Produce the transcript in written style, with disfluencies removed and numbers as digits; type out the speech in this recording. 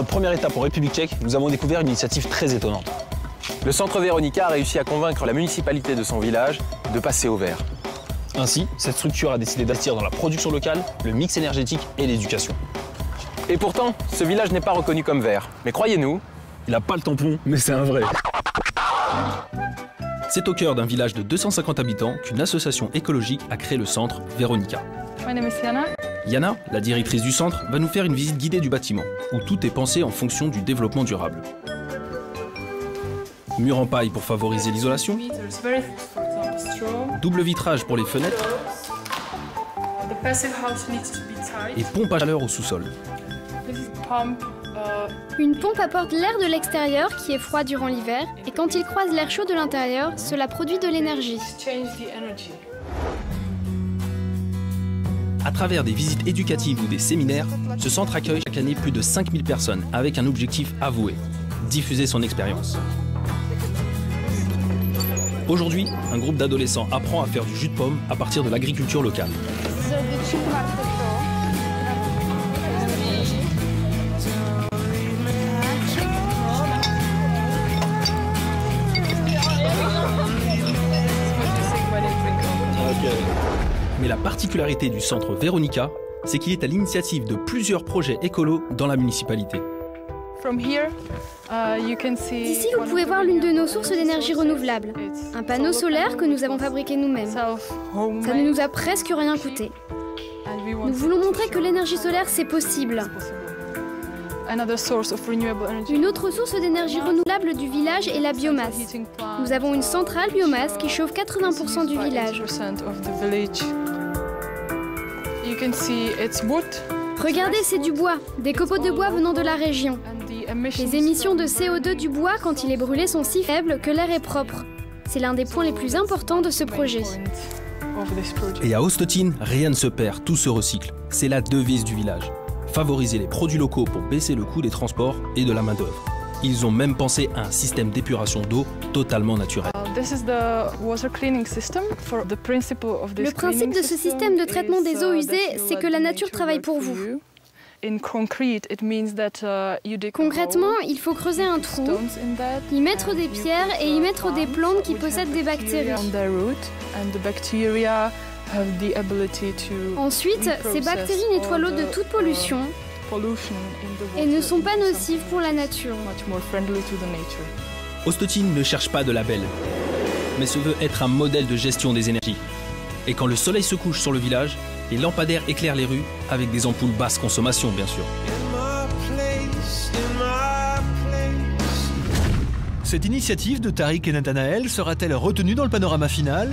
notre première étape en République tchèque, nous avons découvert une initiative très étonnante. Le centre Veronica a réussi à convaincre la municipalité de son village de passer au vert. Ainsi, cette structure a décidé d'investir dans la production locale, le mix énergétique et l'éducation. Et pourtant, ce village n'est pas reconnu comme vert. Mais croyez-nous, il n'a pas le tampon, mais c'est un vrai. C'est au cœur d'un village de 250 habitants qu'une association écologique a créé le centre Veronica. My name is Jana. Yana, la directrice du centre, va nous faire une visite guidée du bâtiment, où tout est pensé en fonction du développement durable. Mur en paille pour favoriser l'isolation, double vitrage pour les fenêtres et pompe à chaleur au sous-sol. Une pompe apporte l'air de l'extérieur qui est froid durant l'hiver et quand il croise l'air chaud de l'intérieur, cela produit de l'énergie. À travers des visites éducatives ou des séminaires, ce centre accueille chaque année plus de 5000 personnes avec un objectif avoué, diffuser son expérience. Aujourd'hui, un groupe d'adolescents apprend à faire du jus de pomme à partir de l'agriculture locale. Mais la particularité du centre Veronica, c'est qu'il est à l'initiative de plusieurs projets écolos dans la municipalité. D'ici, vous pouvez voir l'une de nos sources d'énergie renouvelable, un panneau solaire que nous avons fabriqué nous-mêmes. Ça ne nous a presque rien coûté. Nous voulons montrer que l'énergie solaire, c'est possible. Une autre source d'énergie renouvelable du village est la biomasse. Nous avons une centrale biomasse qui chauffe 80% du village. Regardez, c'est du bois, des copeaux de bois venant de la région. Les émissions de CO2 du bois quand il est brûlé sont si faibles que l'air est propre. C'est l'un des points les plus importants de ce projet. Et à Ostotine, rien ne se perd, tout se recycle. C'est la devise du village. Favoriser les produits locaux pour baisser le coût des transports et de la main-d'œuvre. Ils ont même pensé à un système d'épuration d'eau totalement naturel. Le principe de ce système de traitement des eaux usées, c'est que la nature travaille pour vous. Concrètement, il faut creuser un trou, y mettre des pierres et y mettre des plantes qui possèdent des bactéries. Ensuite, ces bactéries nettoient l'eau de toute pollution et ne sont pas nocives pour la nature. Ostotine ne cherche pas de label, mais se veut être un modèle de gestion des énergies. Et quand le soleil se couche sur le village, les lampadaires éclairent les rues avec des ampoules basse consommation, bien sûr. Cette initiative de Tariq et Nathanaël sera-t-elle retenue dans le panorama final?